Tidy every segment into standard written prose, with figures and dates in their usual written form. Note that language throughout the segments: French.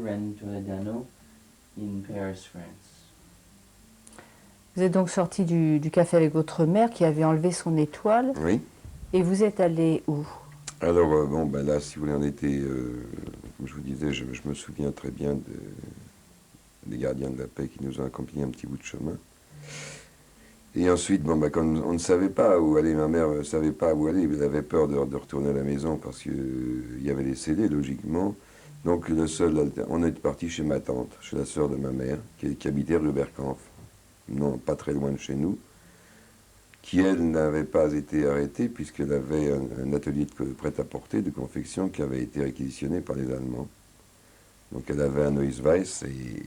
Rennes Toledano in Paris, France. Vous êtes donc sorti du café avec votre mère qui avait enlevé son étoile. Oui. Et vous êtes allé où? Alors, bon, ben là, si vous voulez, on était, comme je vous disais, je me souviens très bien des gardiens de la paix qui nous ont accompagnés un petit bout de chemin. Et ensuite, bon, ben, comme on ne savait pas où aller, ma mère ne savait pas où aller, elle avait peur de retourner à la maison parce qu'il y avait les scellés, logiquement. Donc, on est parti chez ma tante, chez la sœur de ma mère, qui habitait rue Berkampf, non pas très loin de chez nous, qui, elle, n'avait pas été arrêtée puisqu'elle avait un atelier de prêt-à-porter, de confection, qui avait été réquisitionné par les Allemands. Donc elle avait un Neuss-Weiss et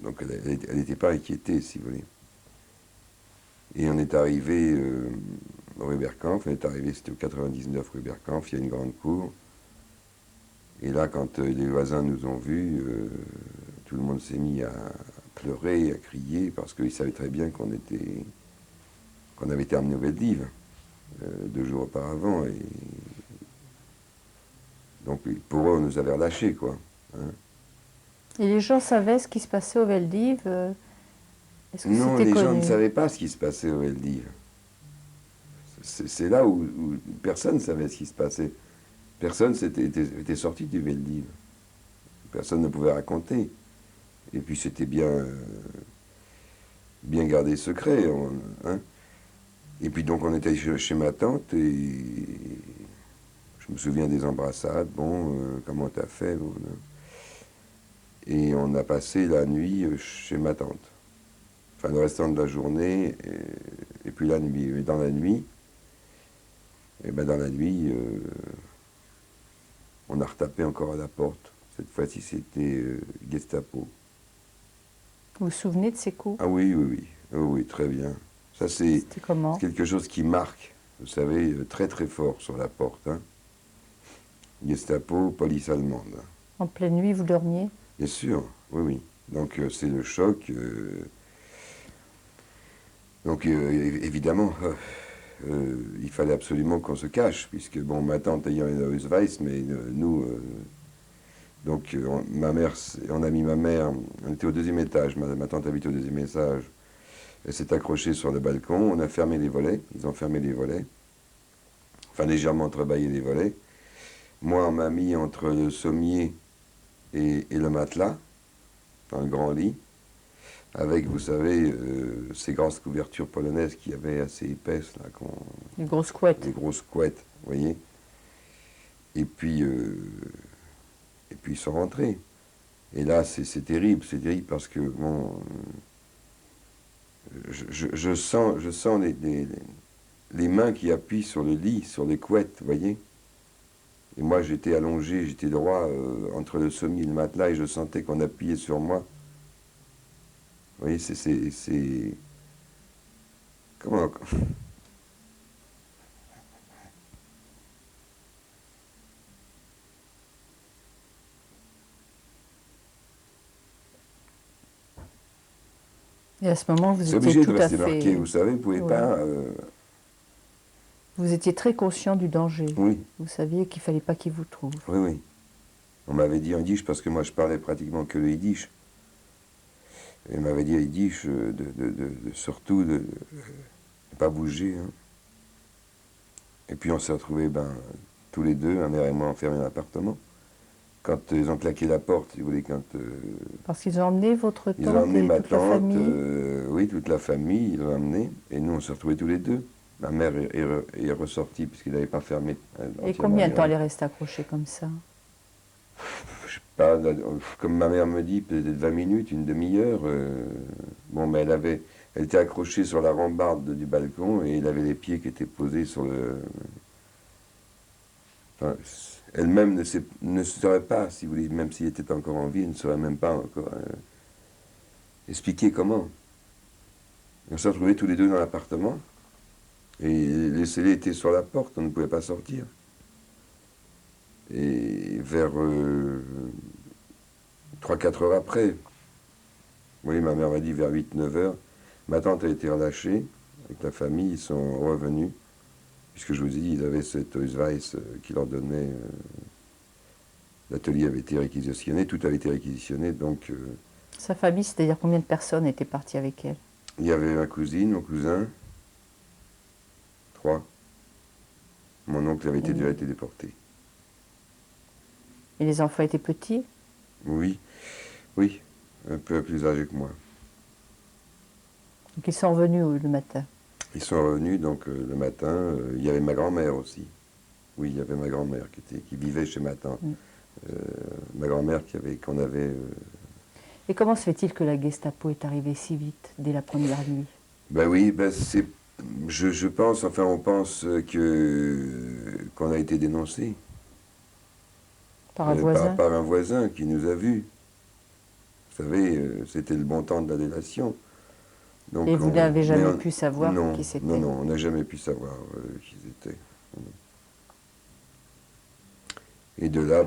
donc elle n'était pas inquiétée, si vous voulez. Et on est arrivé rue Berkampf, on est arrivé, c'était au 99 rue Berkampf, il y a une grande cour. Et là, quand les voisins nous ont vus, tout le monde s'est mis à pleurer, à crier, parce qu'ils savaient très bien qu'on avait été emmenés au Veldiv 2 jours auparavant. Et donc pour eux, on nous avait relâchés, quoi. Hein. Et les gens savaient ce qui se passait au Veldiv? Est-ce que Non, c'était les gens connu? ne savaient pas ce qui se passait au Veldiv. C'est là où personne ne savait ce qui se passait. Personne était sorti du Veldiv. Personne ne pouvait raconter. Et puis c'était bien gardé secret. Hein. Et puis donc on était chez ma tante et je me souviens des embrassades. Bon, comment t'as fait bon, hein. Et on a passé la nuit chez ma tante. Enfin, le restant de la journée et puis la nuit. Et dans la nuit, on a retapé encore à la porte. Cette fois-ci, c'était Gestapo. Vous vous souvenez de ces coups? Ah oui, oui, oui. Oh, oui, très bien. Ça, c'est C'était comment? quelque chose qui marque, vous savez, très très fort sur la porte. Hein. Gestapo, police allemande. En pleine nuit, vous dormiez? Bien sûr, oui, oui. Donc c'est le choc. Donc évidemment, il fallait absolument qu'on se cache, puisque, bon, ma tante ayant une Ausweis, mais nous... donc ma mère, on a mis ma mère, on était au 2e étage, ma tante habite au 2e étage, elle s'est accrochée sur le balcon, on a fermé les volets, ils ont fermé les volets, enfin légèrement entrebâillé les volets. Moi, on m'a mis entre le sommier et le matelas, dans le grand lit, avec, vous savez, ces grosses couvertures polonaises qui avaient assez épaisses, là, Les grosses couettes. des grosses couettes, vous voyez. Et puis ils sont rentrés. Et là, c'est terrible parce que, bon, je sens les mains qui appuient sur le lit, sur les couettes, vous voyez. Et moi, j'étais allongé, j'étais droit entre le sommier et le matelas et je sentais qu'on appuyait sur moi. Vous voyez, c'est... Comment... Et à ce moment, vous C'est étiez obligé de tout à rester marqué, fait... vous savez, vous ne pouvez Oui. pas... Vous étiez très conscient du danger. Oui, Vous saviez qu'il ne fallait pas qu'il vous trouve. oui, oui. On m'avait dit en yiddish parce que moi je parlais pratiquement que le yiddish. Et on m'avait dit en yiddish surtout de ne pas bouger. Hein. Et puis on s'est retrouvés tous les deux, ma mère et moi, enfermés dans l'appartement. Quand ils ont claqué la porte, si vous voulez, quand... Parce qu'ils ont emmené votre ils ont tante emmené et ma toute la tante, famille? oui, toute la famille, ils l'ont emmené. Et nous, on s'est retrouvés tous les deux. Ma mère est ressortie puisqu'il n'avait pas fermé. Et combien de temps elle est restée accrochée comme ça? Je sais pas, comme ma mère me dit, peut-être 20 minutes, une demi-heure. Bon, mais elle était accrochée sur la rambarde du balcon et il avait les pieds qui étaient posés sur le... Enfin, elle-même ne saurait pas, si vous voulez, même s'il était encore en vie, elle ne saurait même pas encore expliquer comment. On s'est retrouvés tous les deux dans l'appartement et les scellés étaient sur la porte, on ne pouvait pas sortir. Et vers 3-4 heures après, oui, ma mère m'a dit vers 8-9 heures, ma tante a été relâchée avec la famille, ils sont revenus, puisque je vous ai dit, ils avaient cette Ausweis qui leur donnait L'atelier avait été réquisitionné, tout avait été réquisitionné, donc Sa famille, c'est-à-dire combien de personnes étaient parties avec elle? il y avait ma cousine, mon cousin, 3. Mon oncle avait déjà été déporté. Et les enfants étaient petits? Oui, oui, un peu plus âgés que moi. Donc ils sont revenus le matin. Ils sont revenus, donc le matin, il y avait ma grand-mère aussi. Oui, il y avait ma grand-mère qui vivait chez ma tante. Ma grand-mère qu'on avait... Et comment se fait-il que la Gestapo est arrivée si vite, dès la première nuit? Ben oui, ben je pense, enfin on pense qu'on a été dénoncé Par un voisin? par un voisin qui nous a vus. Vous savez, c'était le bon temps de la délation. Donc Et vous n'avez jamais pu savoir non, qui c'était? non, non, on n'a jamais pu savoir qui c'était. Et de là,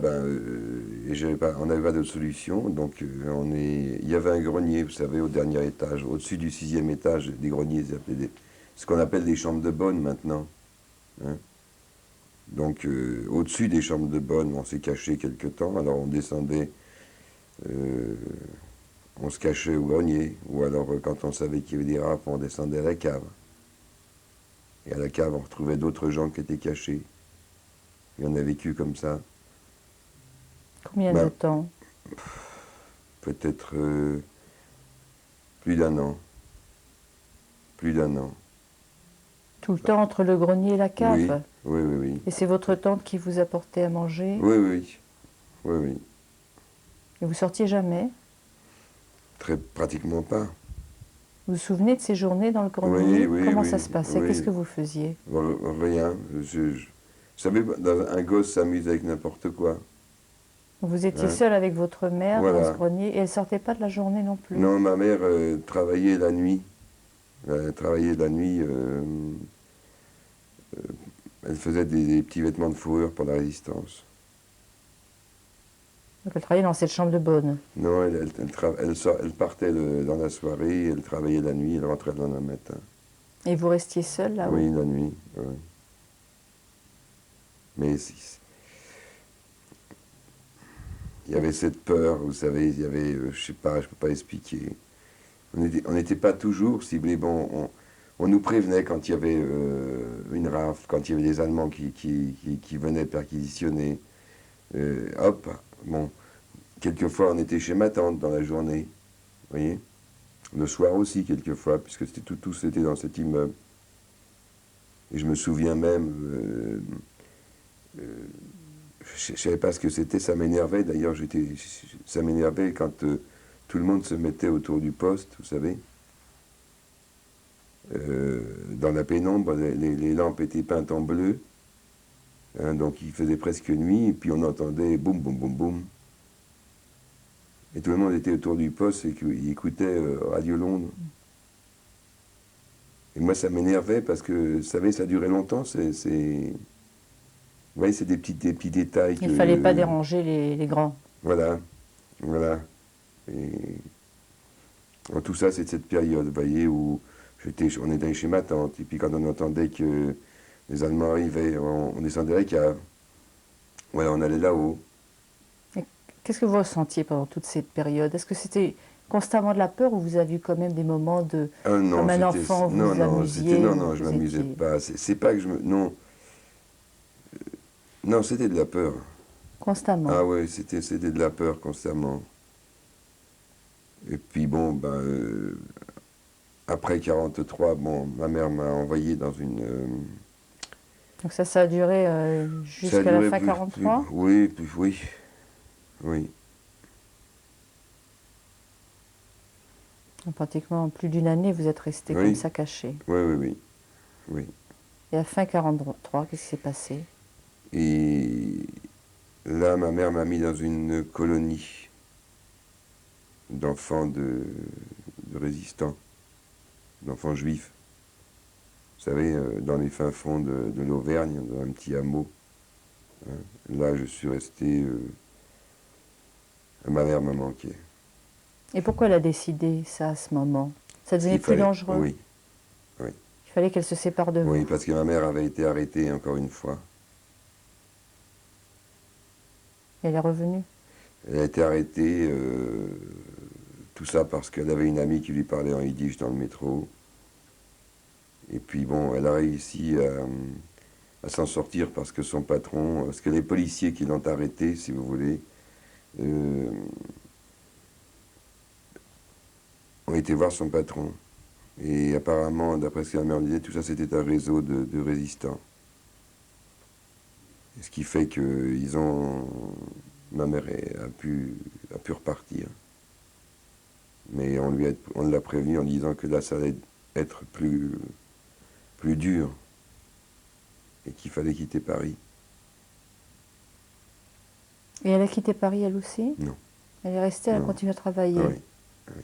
on n'avait pas de solution, donc il y avait un grenier, vous savez, au dernier étage, au-dessus du 6e étage, des greniers, ce qu'on appelle des chambres de bonne maintenant. Hein. Donc au-dessus des chambres de bonne, on s'est caché quelque temps, alors on descendait, on se cachait au grenier, ou alors quand on savait qu'il y avait des rats, on descendait à la cave. Et à la cave, on retrouvait d'autres gens qui étaient cachés. Et on a vécu comme ça. Combien de temps? Peut-être plus d'un an. Plus d'un an. Tout le temps entre le grenier et la cave? Oui, oui, oui. Et c'est votre tante qui vous apportait à manger? Oui, oui, oui, oui. Et vous sortiez jamais? Pratiquement pas. Vous vous souvenez de ces journées dans le grenier? Oui, Comment oui, ça se passait? oui. Qu'est-ce que vous faisiez? Rien. Vous savez, un gosse s'amuse avec n'importe quoi. Vous étiez Hein? seul avec votre mère dans Voilà. ce grenier et elle sortait pas de la journée non plus? Non, ma mère travaillait la nuit. Elle travaillait la nuit. Elle faisait des petits vêtements de fourrure pour la résistance. Donc elle travaillait dans cette chambre de bonne. Non, elle partait dans la soirée, elle travaillait la nuit, elle rentrait le lendemain matin. Et vous restiez seul là-haut? Oui, la nuit. Oui. Mais il y avait cette peur, vous savez, il y avait, je sais pas, je peux pas expliquer. On n'était pas toujours ciblés. Bon, on nous prévenait quand il y avait une rafle, quand il y avait des Allemands qui venaient perquisitionner. Hop, bon, quelquefois on était chez ma tante dans la journée, vous voyez. Le soir aussi, quelquefois, puisque tout c'était dans cet immeuble. Et je me souviens même, je ne savais pas ce que c'était, ça m'énervait. D'ailleurs, ça m'énervait quand tout le monde se mettait autour du poste, vous savez. Dans la pénombre, les lampes étaient peintes en bleu. Hein, donc il faisait presque nuit, et puis on entendait boum, boum, boum, boum. Et tout le monde était autour du poste et il écoutait Radio Londres. Et moi, ça m'énervait parce que, vous savez, ça durait longtemps. Vous voyez, c'est des petits détails. Il ne fallait pas déranger les grands. Voilà, voilà. Et tout ça, c'est cette période, vous voyez, où on était chez ma tante. Et puis quand on entendait que les Allemands arrivaient, on descendait la cave. Ouais, on allait là-haut. Qu'est-ce que vous ressentiez pendant toute cette période? Est-ce que c'était constamment de la peur ou vous aviez quand même des moments de... Non, comme un enfant, vous vous amusiez? Non, je ne m'amusais pas. C'est pas que je me... Non. Non, c'était de la peur. Constamment? Ah oui, c'était de la peur constamment. Et puis bon, après 43, bon, ma mère m'a envoyé dans une... Donc ça a duré jusqu'à la fin 43? Oui, oui. Oui. Donc, pratiquement plus d'une année, vous êtes resté comme ça caché. Oui, oui, oui. Oui. Et à la fin 43, qu'est-ce qui s'est passé? Et là, ma mère m'a mis dans une colonie d'enfants de résistants, d'enfants juifs. Vous savez, dans les fins fonds de l'Auvergne, dans un petit hameau. Hein. Là, je suis resté... ma mère m'a manqué. Et pourquoi elle a décidé ça à ce moment? Ça devenait plus dangereux? Oui, oui. Il fallait qu'elle se sépare de vous? Oui, parce que ma mère avait été arrêtée encore une fois. Elle est revenue. Elle a été arrêtée, tout ça parce qu'elle avait une amie qui lui parlait en yiddish dans le métro. Et puis bon, elle a réussi à s'en sortir parce que son patron, parce que les policiers qui l'ont arrêtée, si vous voulez, ont été voir son patron. Et apparemment, d'après ce que la mère me disait, tout ça c'était un réseau de résistants. Et ce qui fait que ma mère a pu repartir. Mais on l'a prévenu en disant que là ça allait être plus dur et qu'il fallait quitter Paris. Et elle a quitté Paris elle aussi? Non. Elle est restée, elle a Non. continué à travailler. Ah oui.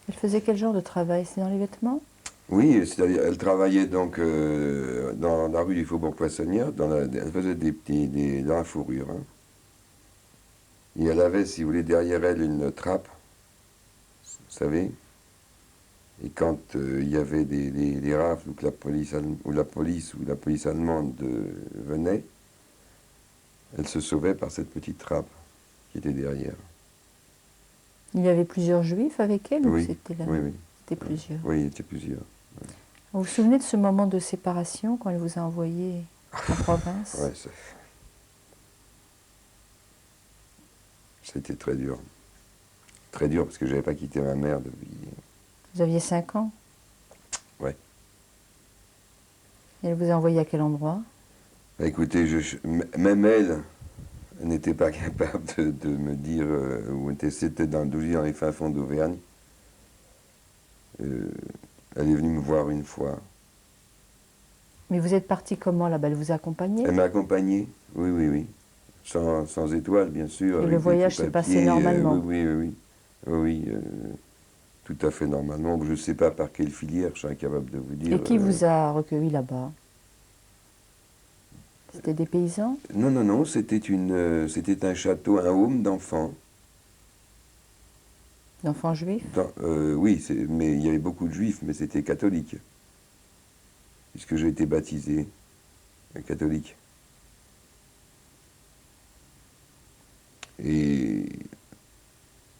Elle faisait quel genre de travail? C'est dans les vêtements? Oui, c'est-à-dire, elle travaillait donc dans la rue du Faubourg Poissonnière, elle faisait dans la fourrure. Hein. Et elle avait, si vous voulez, derrière elle une trappe, vous savez. Et quand il y avait des rafles ou que la police allemande venait, elle se sauvait par cette petite trappe qui était derrière. Il y avait plusieurs juifs avec elle Oui, ou c'était là? oui. C'était plusieurs. Oui, il y était plusieurs. Vous vous souvenez de ce moment de séparation quand elle vous a envoyé en province? Ouais, c'était très dur. Très dur parce que je n'avais pas quitté ma mère depuis. Vous aviez 5 ans? Ouais. Et elle vous a envoyé à quel endroit? Bah, écoutez, même elle n'était pas capable de me dire où c'était dans les fins fonds d'Auvergne. Elle est venue me voir une fois. Mais vous êtes parti comment là-bas? Elle vous a accompagné? Elle m'a accompagné, oui. Sans étoile, bien sûr. Et avec le des voyage petits s'est passé papiers, normalement? Oui, tout à fait normalement. Je ne sais pas par quelle filière, je suis incapable de vous dire. Et qui vous a recueilli là-bas? C'était des paysans? Non, c'était un château, un home d'enfants. D'enfants juifs? Oui, mais il y avait beaucoup de juifs, mais c'était catholique. Puisque j'ai été baptisé catholique. Et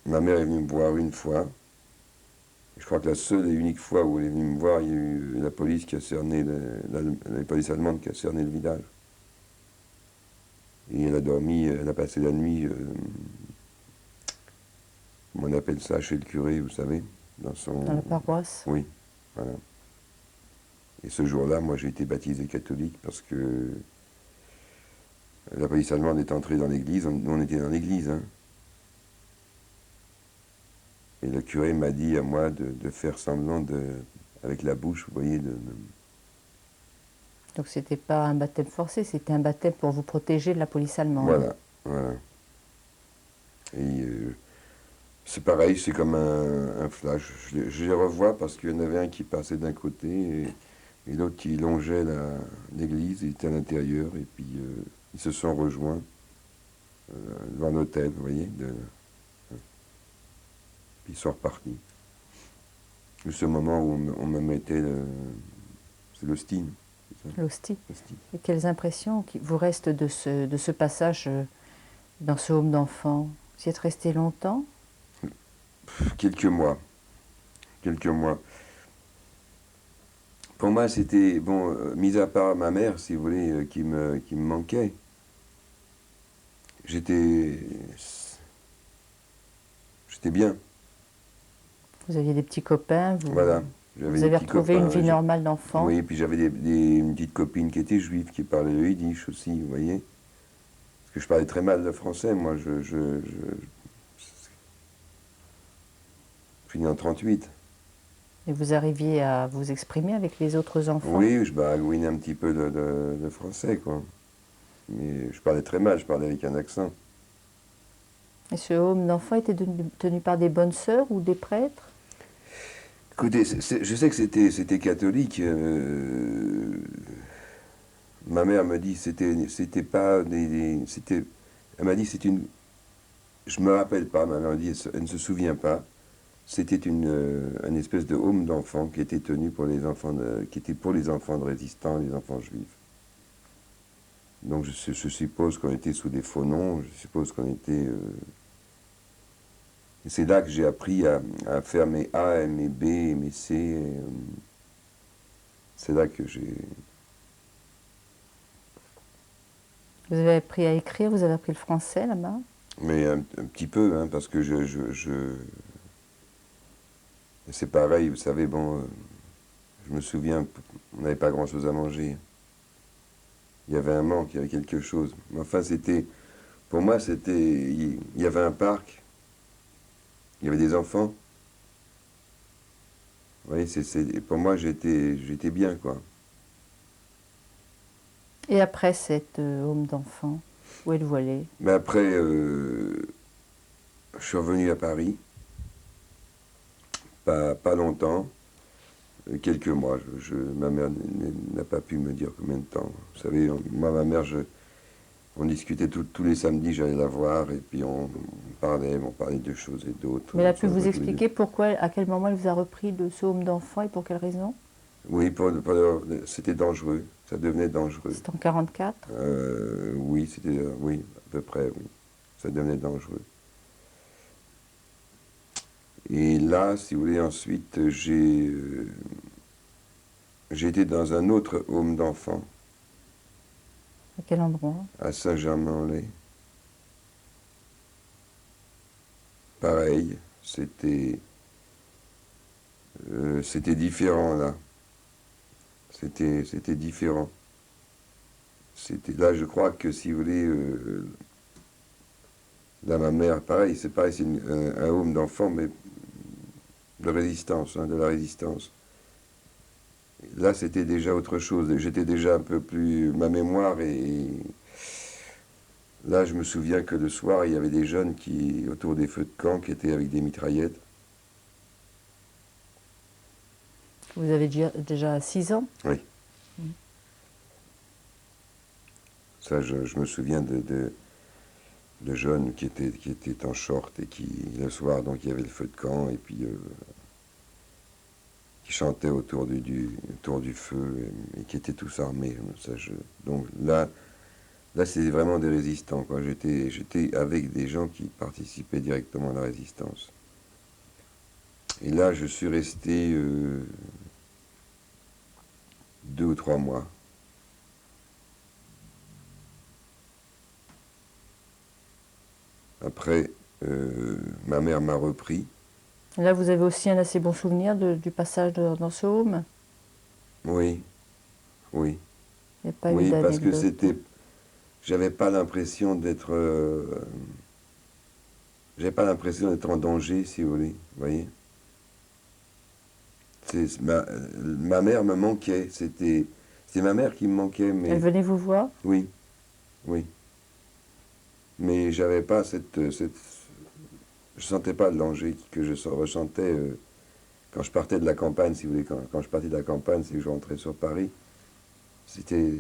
ma mère est venue me voir une fois. Je crois que la seule et unique fois où elle est venue me voir, il y a eu la police qui a cerné, la police allemande qui a cerné le village. Et elle a dormi, elle a passé la nuit, comment on appelle ça, chez le curé, vous savez, Dans la paroisse? Oui, voilà. Et ce jour-là, moi j'ai été baptisé catholique parce que la police allemande est entrée dans l'église, nous on était dans l'église, hein. Et le curé m'a dit à moi de faire semblant avec la bouche, vous voyez, Donc c'était pas un baptême forcé, c'était un baptême pour vous protéger de la police allemande. Voilà. Et c'est pareil, c'est comme un flash. Je les revois parce qu'il y en avait un qui passait d'un côté et l'autre qui longeait l'église, il était à l'intérieur, et puis ils se sont rejoints devant l'hôtel, vous voyez, puis ils sont repartis. C'est ce moment où on me mettait c'est l'hostie. L'hostie. Et quelles impressions vous restent de ce passage dans ce home d'enfants? Vous y êtes resté longtemps? Quelques mois. Pour moi, c'était, bon, mis à part ma mère, si vous voulez, qui me manquait, j'étais bien. Vous aviez des petits copains, Voilà. Vous avez retrouvé une vie normale d'enfant? Oui, puis j'avais une petite copine qui était juive, qui parlait le yiddish aussi, vous voyez. Parce que je parlais très mal le français, moi, je suis né en 38. Et vous arriviez à vous exprimer avec les autres enfants? Oui, je baragouinais un petit peu de français, quoi. Mais je parlais très mal, je parlais avec un accent. Et ce home d'enfants était tenu par des bonnes sœurs ou des prêtres? Écoutez, je sais que c'était catholique. Ma mère me dit c'était pas c'était. Elle m'a dit c'est une. Je me rappelle pas. Ma mère m'a dit elle ne se souvient pas. C'était une espèce de home d'enfants qui était tenu pour les enfants qui était pour les enfants de résistants, les enfants juifs. Donc je suppose qu'on était sous des faux noms, je suppose qu'on était... Et c'est là que j'ai appris à faire mes A, mes B, mes C. C'est là que j'ai... Vous avez appris à écrire, vous avez appris le français là-bas? Mais un petit peu, hein, parce que c'est pareil, vous savez, bon, je me souviens, on n'avait pas grand-chose à manger. Il y avait un manque, il y avait quelque chose. Mais enfin, c'était... Pour moi, c'était... Il y avait un parc, il y avait des enfants. Vous voyez, pour moi, j'étais bien, quoi. Et après cette home d'enfant, où êtes-vous allé? Mais après, je suis revenu à Paris, pas longtemps, quelques mois. Ma mère n'a pas pu me dire combien de temps. Vous savez, moi, ma mère, on discutait tous les samedis, j'allais la voir, et puis on parlait de choses et d'autres. Mais elle a pu vous expliquer pourquoi, à quel moment elle vous a repris de ce home d'enfant et pour quelle raison? Oui, c'était dangereux, ça devenait dangereux. C'est en 44? Oui, oui, à peu près, oui. Ça devenait dangereux. Et là, si vous voulez, ensuite, j'ai été dans un autre home d'enfants, À quel endroit? à Saint-Germain-en-Laye. Pareil, c'était différent là. C'était différent. Là, je crois que si vous voulez, là, ma mère, pareil, c'est un home d'enfants, mais de résistance, hein, de la résistance. Là, c'était déjà autre chose. J'étais déjà un peu plus... Ma mémoire et là, je me souviens que le soir, il y avait des jeunes autour des feux de camp, qui étaient avec des mitraillettes. Vous avez déjà 6 ans? Oui. Ça, je me souviens de jeunes qui étaient en short et le soir, donc, il y avait le feu de camp, et puis qui chantaient autour du feu, et qui étaient tous armés. Donc là, c'était vraiment des résistants, quoi. J'étais avec des gens qui participaient directement à la résistance. Et là, je suis resté 2 ou 3 mois. Après, ma mère m'a repris. Et là, vous avez aussi un assez bon souvenir du passage dans ce home? Oui, oui. Il n'y a pas eu Oui, parce que d'anecdote? j'avais pas l'impression d'être... j'avais pas l'impression d'être en danger, si vous voulez, vous voyez. Ma mère me manquait, c'était ma mère qui me manquait, mais... Elle venait vous voir? Oui, oui. Mais j'avais pas je sentais pas le danger que je ressentais quand je partais de la campagne, si vous voulez. Quand je partais de la campagne, c'est que je rentrais sur Paris. C'était...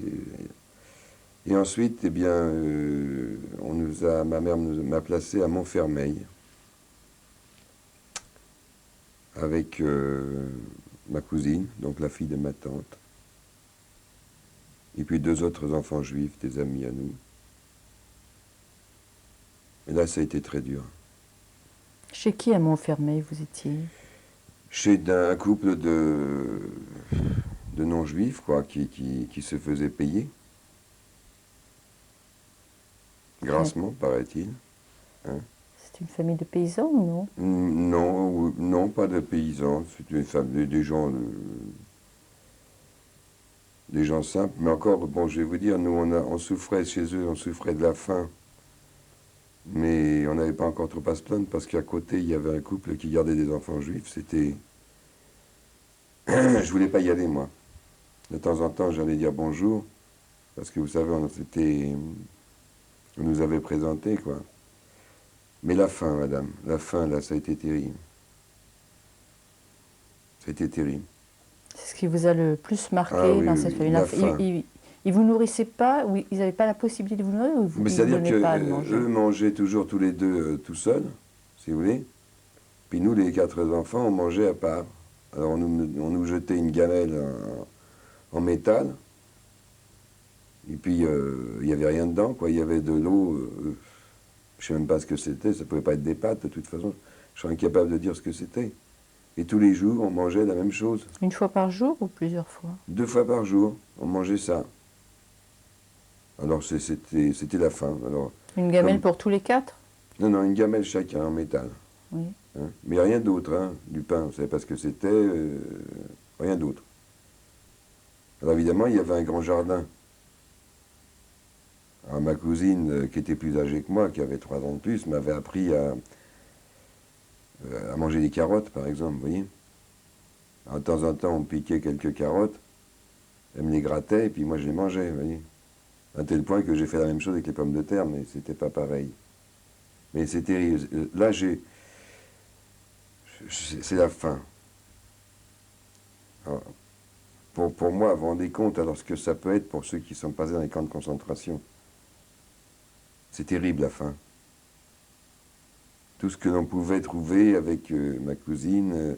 Et ensuite, eh bien, ma mère m'a placé à Montfermeil avec ma cousine, donc la fille de ma tante, et puis 2 autres enfants juifs, des amis à nous. Et là, ça a été très dur. Chez qui à Montfermeil vous étiez? Chez un couple de non-juifs, quoi, qui se faisait payer. Grassement, paraît-il. Hein. C'est une famille de paysans ou non? Non, non, pas de paysans. C'était des gens simples. Mais encore, bon, je vais vous dire, nous, on souffrait chez eux, on souffrait de la faim. Mais on n'avait pas encore trop à se plaindre parce qu'à côté, il y avait un couple qui gardait des enfants juifs. C'était... Je voulais pas y aller, moi. De temps en temps, j'allais dire bonjour. Parce que vous savez, on nous avait présenté, quoi. Mais la faim, madame, la faim, là, ça a été terrible. Ça a été terrible. C'est ce qui vous a le plus marqué Ah oui, dans oui, cette oui, famille? la faim. Ils vous nourrissaient pas, ou ils n'avaient pas la possibilité de vous nourrir, ou ils Mais vous c'est-à-dire donnaient pas à manger? qu'eux mangeaient toujours tous les deux tout seuls, si vous voulez. Puis nous, les 4 enfants, on mangeait à part. Alors on nous jetait une gamelle en métal. Et puis, il n'y avait rien dedans, quoi. Il y avait de l'eau, je ne sais même pas ce que c'était, ça ne pouvait pas être des pâtes, de toute façon. Je serais incapable de dire ce que c'était. Et tous les jours, on mangeait la même chose. Une fois par jour ou plusieurs fois? 2 fois par jour, on mangeait ça. Alors, c'était la faim. Alors, Une gamelle comme- pour tous les 4? non, non, une gamelle chacun en métal. Oui. Hein. Mais rien d'autre, hein, du pain. On ne savait pas ce que c'était, rien d'autre. Alors évidemment, il y avait un grand jardin. Alors, ma cousine, qui était plus âgée que moi, qui avait 3 ans de plus, m'avait appris à manger des carottes, par exemple, vous voyez. Alors, de temps en temps, on piquait quelques carottes, elle me les grattait, et puis moi, je les mangeais, vous voyez. À tel point que j'ai fait la même chose avec les pommes de terre, mais c'était pas pareil. Mais c'est terrible. Là, c'est la faim. Alors, pour moi, vous vous rendez compte alors ce que ça peut être pour ceux qui sont passés dans les camps de concentration. C'est terrible, la faim. Tout ce que l'on pouvait trouver avec ma cousine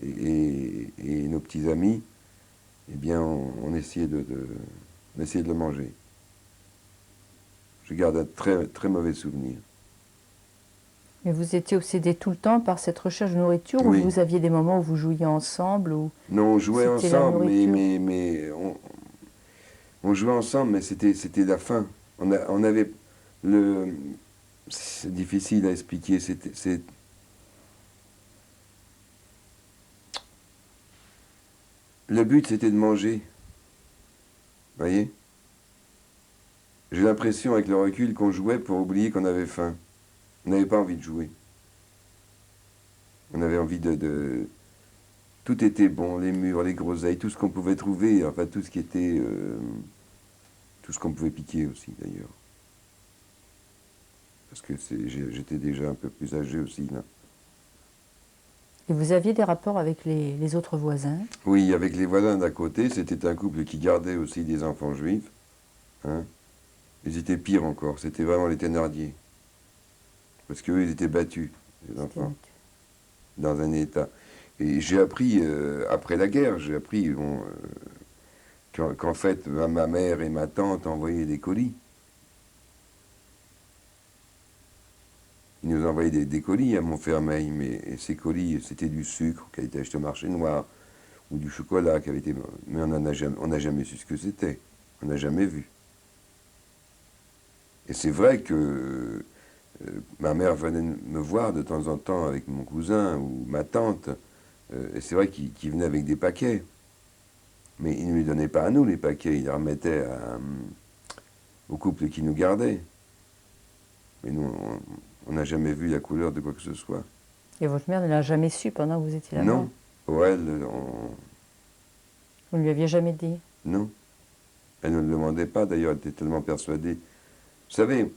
et nos petits amis, eh bien, on essayait on essayait de le manger. Je garde un très, très mauvais souvenir. Mais vous étiez obsédé tout le temps par cette recherche de nourriture Oui. ou vous aviez des moments où vous jouiez ensemble ou... Non, on jouait C'était la ensemble, nourriture. mais on jouait ensemble, mais c'était la faim. On avait le... C'est difficile à expliquer. Le but, c'était de manger. Vous voyez? J'ai l'impression, avec le recul, qu'on jouait pour oublier qu'on avait faim. On n'avait pas envie de jouer. On avait envie Tout était bon, les murs, les groseilles, tout ce qu'on pouvait trouver, enfin tout ce qui était... tout ce qu'on pouvait piquer aussi, d'ailleurs. Parce que j'étais déjà un peu plus âgé aussi, là. Et vous aviez des rapports avec les autres voisins? Oui, avec les voisins d'à côté, c'était un couple qui gardait aussi des enfants juifs. Hein. Ils étaient pires encore, c'était vraiment les Thénardier. Parce qu'eux, ils étaient battus, les enfants, dans un état. Et j'ai appris, après la guerre, j'ai appris bon, qu'en fait, ma mère et ma tante envoyaient des colis. Ils nous envoyaient des colis à Montfermeil, mais ces colis, c'était du sucre qui a été acheté au marché noir, ou du chocolat qui avait été... Mais on n'a jamais su ce que c'était. On n'a jamais vu. Et c'est vrai que ma mère venait me voir de temps en temps avec mon cousin ou ma tante, et c'est vrai qu'il venait avec des paquets. Mais il ne lui donnait pas à nous les paquets, il les remettait au couple qui nous gardait. Mais nous, on n'a jamais vu la couleur de quoi que ce soit. Et votre mère ne l'a jamais su pendant que vous étiez là-bas? Non. Pour elle, Vous ne lui aviez jamais dit? non. Elle ne le demandait pas, d'ailleurs, elle était tellement persuadée. Vous savez,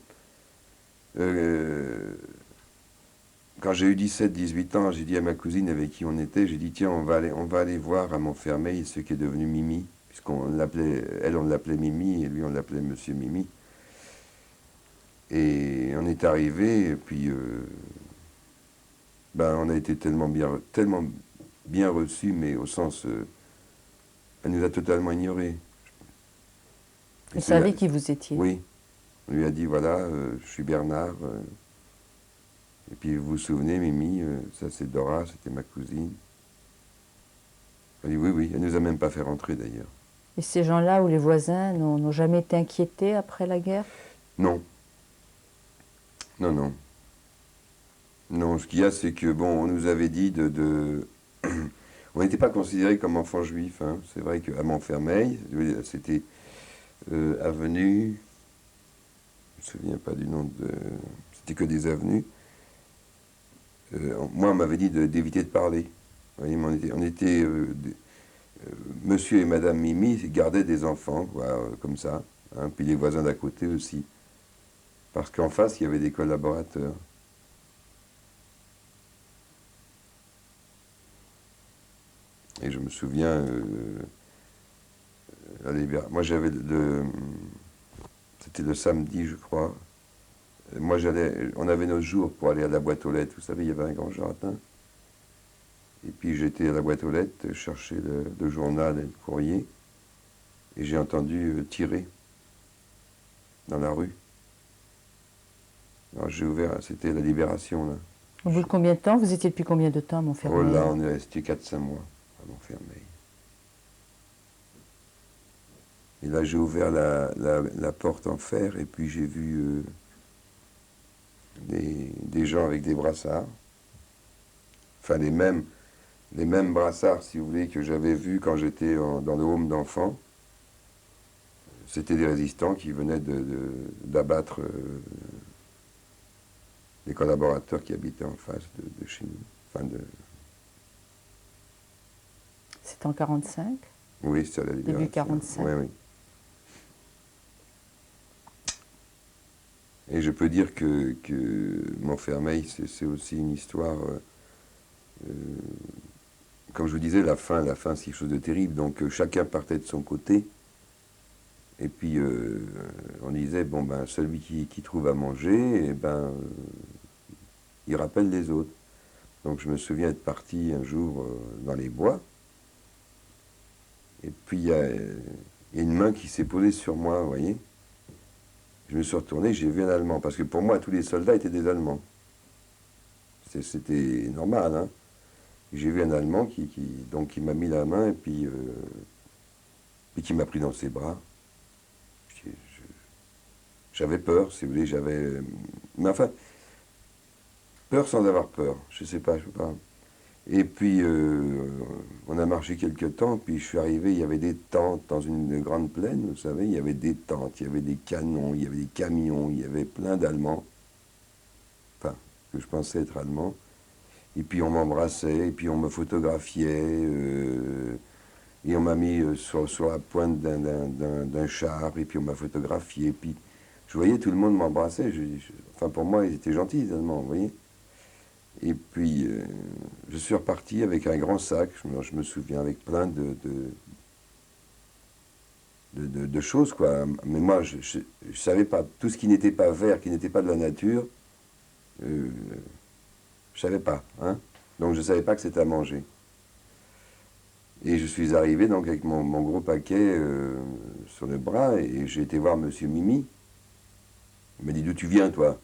quand j'ai eu 17-18 ans, j'ai dit à ma cousine avec qui on était, j'ai dit, tiens, on va aller voir à Montfermeil ce qui est devenu Mimi, puisqu'on l'appelait, elle, on l'appelait Mimi, et lui, on l'appelait Monsieur Mimi. Et on est arrivé, et puis, ben, on a été tellement bien reçus, mais au sens, elle nous a totalement ignorés. Vous savez qui vous étiez? Oui. On lui a dit, voilà, je suis Bernard. Et puis, vous vous souvenez, Mimi, ça c'est Dora, c'était ma cousine. Elle dit, oui, oui, elle ne nous a même pas fait rentrer d'ailleurs. Et ces gens-là ou les voisins n'ont jamais été inquiétés après la guerre? Non. Non, non. Non, ce qu'il y a, c'est que, bon, on nous avait dit on n'était pas considérés comme enfants juifs. Hein. C'est vrai qu'à Montfermeil, c'était avenue... Je ne me souviens pas du nom de... C'était que des avenues. Moi, on m'avait dit d'éviter de parler. Vous voyez, mais on était monsieur et madame Mimi gardaient des enfants, quoi, comme ça. Hein, puis les voisins d'à côté aussi. Parce qu'en face, il y avait des collaborateurs. Et je me souviens, moi j'avais c'était le samedi, je crois. Moi, on avait nos jours pour aller à la boîte aux lettres. Vous savez, il y avait un grand jardin. Et puis, j'étais à la boîte aux lettres, chercher le journal et le courrier. Et j'ai entendu tirer. dans la rue. Alors j'ai ouvert, c'était la Libération, là. Au bout de combien de temps? Vous étiez depuis combien de temps à Oh Montfermeil? là, on est resté 4-5 mois à Montfermeil. Et là, j'ai ouvert la porte en fer et puis j'ai vu des gens avec des brassards. Enfin, les mêmes brassards, si vous voulez, que j'avais vus quand j'étais dans le home d'enfants. C'était des résistants qui venaient d'abattre des collaborateurs qui habitaient en face de chez nous. Enfin, C'était en 45? oui, c'est à la Libération. Début 45. Oui, oui. Et je peux dire que Montfermeil, c'est aussi une histoire... comme je vous disais, la fin, c'est quelque chose de terrible. Donc chacun partait de son côté. Et puis on disait, bon ben, celui qui trouve à manger, eh ben, il rappelle les autres. Donc je me souviens être parti un jour dans les bois. Et puis il y a une main qui s'est posée sur moi, vous voyez. Je me suis retourné, j'ai vu un Allemand. Parce que pour moi, tous les soldats étaient des Allemands. C'était normal, hein. J'ai vu un Allemand qui m'a mis la main et puis qui m'a pris dans ses bras. J'avais peur, si vous voulez, mais enfin, peur sans avoir peur, je sais pas. Et puis, on a marché quelques temps, puis je suis arrivé, il y avait des tentes dans une grande plaine, vous savez, il y avait des tentes, il y avait des canons, il y avait des camions, il y avait plein d'Allemands, enfin, que je pensais être Allemands. Et puis on m'embrassait, et puis on me photographiait, et on m'a mis sur la pointe d'un char, et puis on m'a photographié, et puis je voyais tout le monde m'embrasser, enfin pour moi ils étaient gentils les Allemands, vous voyez. Et puis je suis reparti avec un grand sac, je me souviens, avec plein de choses, quoi. Mais moi je savais pas, tout ce qui n'était pas vert, qui n'était pas de la nature, je savais pas, hein. Donc je savais pas que c'était à manger. Et je suis arrivé donc avec mon gros paquet sur le bras et j'ai été voir Monsieur Mimi. Il m'a dit, d'où tu viens, toi?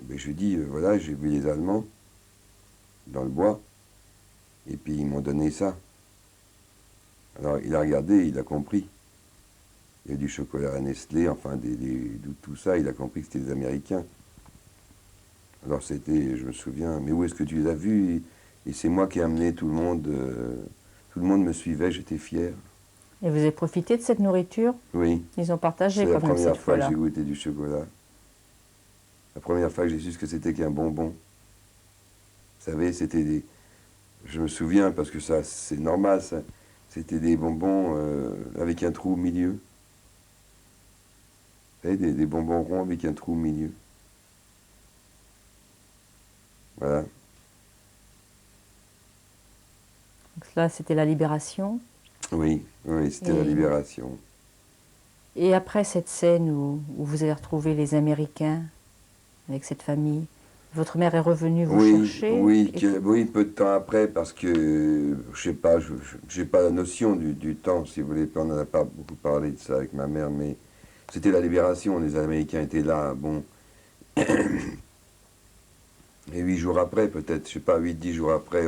Et bien, je lui ai dit, voilà, j'ai vu les Allemands dans le bois et puis ils m'ont donné ça. Alors il a regardé, il a compris. Il y a du chocolat à Nestlé, enfin tout ça, il a compris que c'était des Américains. Alors c'était, je me souviens, mais où est-ce que tu les as vus? Et c'est moi qui ai amené tout le monde me suivait, j'étais fier. Et vous avez profité de cette nourriture? Oui. Ils ont partagé C'est la quand même première cette fois que fois-là. j'ai goûté du chocolat. La première fois que j'ai su ce que c'était qu'un bonbon. Vous savez, c'était des... Je me souviens, parce que ça, c'est normal, ça. C'était des bonbons avec un trou au milieu. Vous savez, des bonbons ronds avec un trou au milieu. Voilà. Donc là, c'était la Libération. Oui, oui, c'était la Libération. Et après cette scène où vous avez retrouvé les Américains avec cette famille, votre mère est revenue vous chercher? Oui, oui, peu de temps après, parce que, je sais pas, je n'ai pas la notion du temps, si vous voulez. On n'en a pas beaucoup parlé de ça avec ma mère, mais c'était la Libération, les Américains étaient là, bon. Et 8 jours après, peut-être, je sais pas, 8-10 jours après,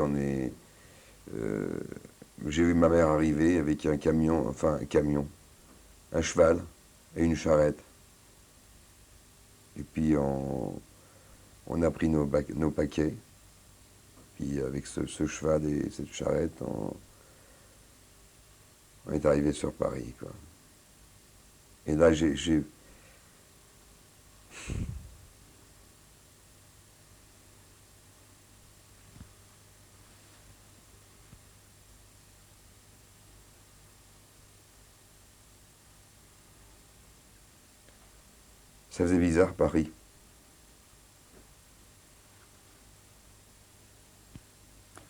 j'ai vu ma mère arriver avec un camion, un cheval et une charrette. Et puis on a pris nos paquets. Puis avec ce cheval et cette charrette, on est arrivé sur Paris, quoi. Et là, ça faisait bizarre, Paris.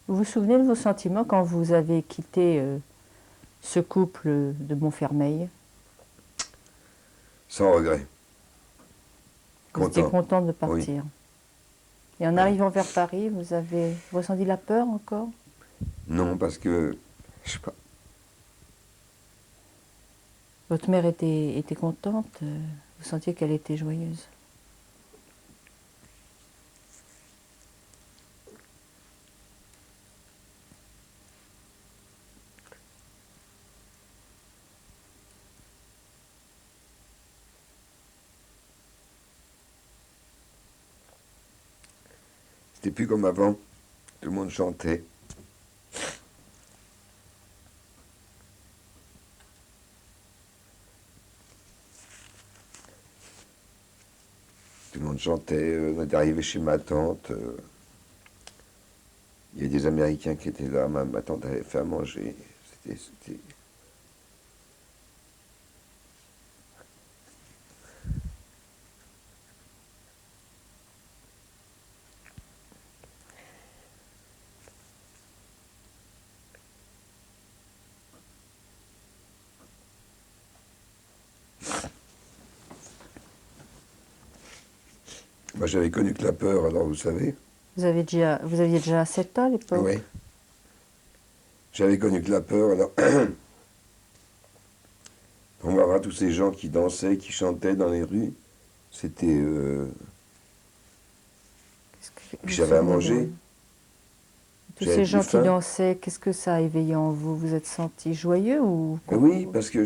Vous vous souvenez de vos sentiments quand vous avez quitté ce couple de Montfermeil? Sans regret. Vous étiez Content. content de partir. Et en arrivant vers Paris, vous avez ressenti la peur encore? Non, parce que, je sais pas, Votre mère était contente? Vous sentiez qu'elle était joyeuse. C'était plus comme avant. Tout le monde chantait. Tout le monde chantait. On est arrivé chez ma tante. Il y a des Américains qui étaient là. Ma tante avait fait à manger. C'était... Moi, j'avais connu que la peur, alors vous savez. Vous aviez déjà 7 ans à l'époque? Oui. J'avais connu que la peur, alors. Pour voir tous ces gens qui dansaient, qui chantaient dans les rues, c'était. Puis j'avais à manger. Tous J'avais ces plus gens qui faim. dansaient, qu'est-ce que ça a éveillé en vous? Vous êtes senti joyeux ou Oui, parce que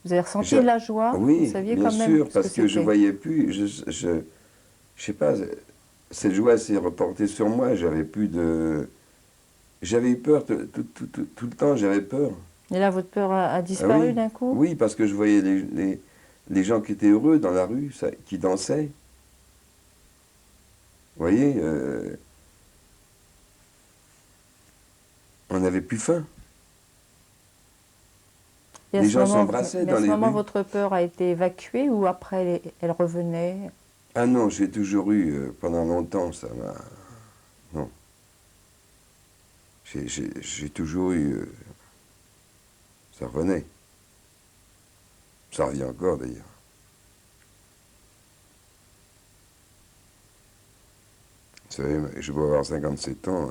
vous avez ressenti de la joie? Vous oui, saviez bien quand même sûr, ce parce que je c'était? voyais plus. Je sais pas. Cette joie s'est reportée sur moi. J'avais plus de. J'avais eu peur tout le temps. J'avais peur. Et là, votre peur a Ah disparu oui, d'un coup? oui, parce que je voyais les gens qui étaient heureux dans la rue, qui dansaient. Vous voyez, on n'avait plus faim. Et Les gens s'embrassaient mais à dans ce les moment, rues. votre peur a été évacuée ou après elle revenait? Ah non, j'ai toujours eu, pendant longtemps, ça m'a... Non. J'ai toujours eu... ça revenait. Ça revient encore, d'ailleurs. Vous savez, je vais avoir 57 ans.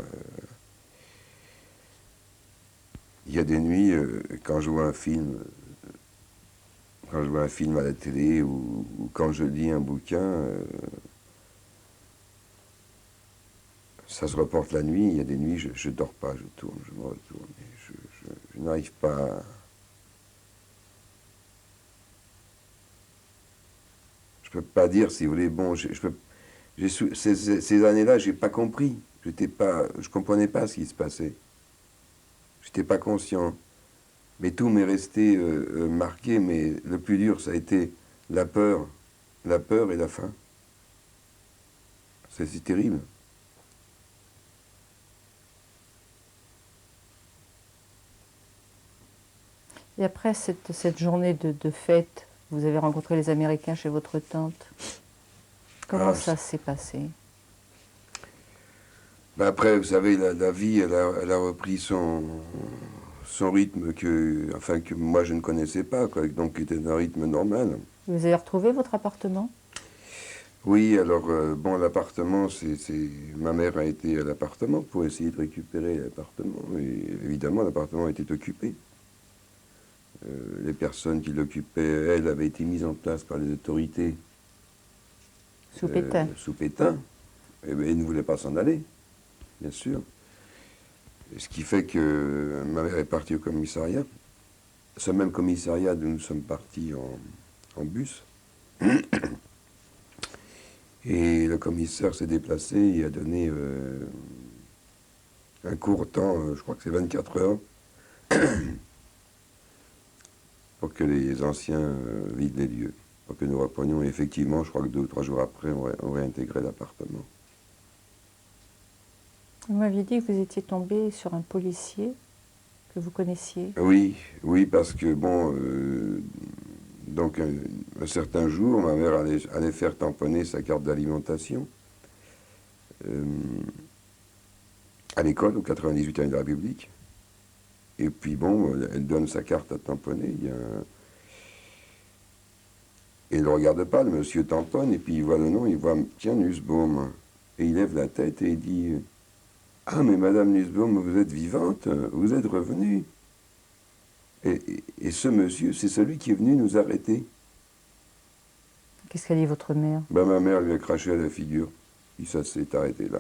Il y a des nuits, quand je vois un film... Quand je vois un film à la télé ou quand je lis un bouquin, ça se reporte la nuit. Il y a des nuits, je ne dors pas, je tourne, je me retourne. Et je n'arrive pas à... Je peux pas dire, si vous voulez, bon, ces années-là, j'ai pas compris. Je comprenais pas ce qui se passait. J'étais pas conscient. Mais tout m'est resté marqué, mais le plus dur, ça a été la peur et la faim. C'est terrible. Et après cette journée de fête, vous avez rencontré les Américains chez votre tante. Comment Ah, ça s'est passé? Ben après, vous savez, la vie, elle a repris son rythme que moi je ne connaissais pas, quoi, donc qui était un rythme normal. Vous avez retrouvé votre appartement? Oui, alors, bon, l'appartement, ma mère a été à l'appartement pour essayer de récupérer l'appartement, et évidemment, l'appartement était occupé. Les personnes qui l'occupaient, elles, avaient été mises en place par les autorités Sous Pétain. sous Pétain, et ils ne voulaient pas s'en aller, bien sûr. Et ce qui fait que ma mère est partie au commissariat, ce même commissariat d'où nous sommes partis en bus. Et le commissaire s'est déplacé et a donné un court temps, je crois que c'est 24 heures, pour que les anciens vident les lieux, pour que nous reprenions. Et effectivement, je crois que 2 ou 3 jours après, on réintégrait l'appartement. Vous m'aviez dit que vous étiez tombé sur un policier que vous connaissiez. Oui, oui, parce que bon, donc un certain jour, ma mère allait faire tamponner sa carte d'alimentation à l'école, au 98e de la République. Et puis bon, elle donne sa carte à tamponner. Et il ne regarde pas, le monsieur tamponne, et puis il voit le nom, il voit, tiens, Nussbaum. Et il lève la tête et il dit, ah, mais Madame Nussbaum, vous êtes vivante, vous êtes revenue. Et ce monsieur, c'est celui qui est venu nous arrêter. Qu'est-ce qu'a dit votre mère? Ben, ma mère lui a craché à la figure. Puis ça s'est arrêté là.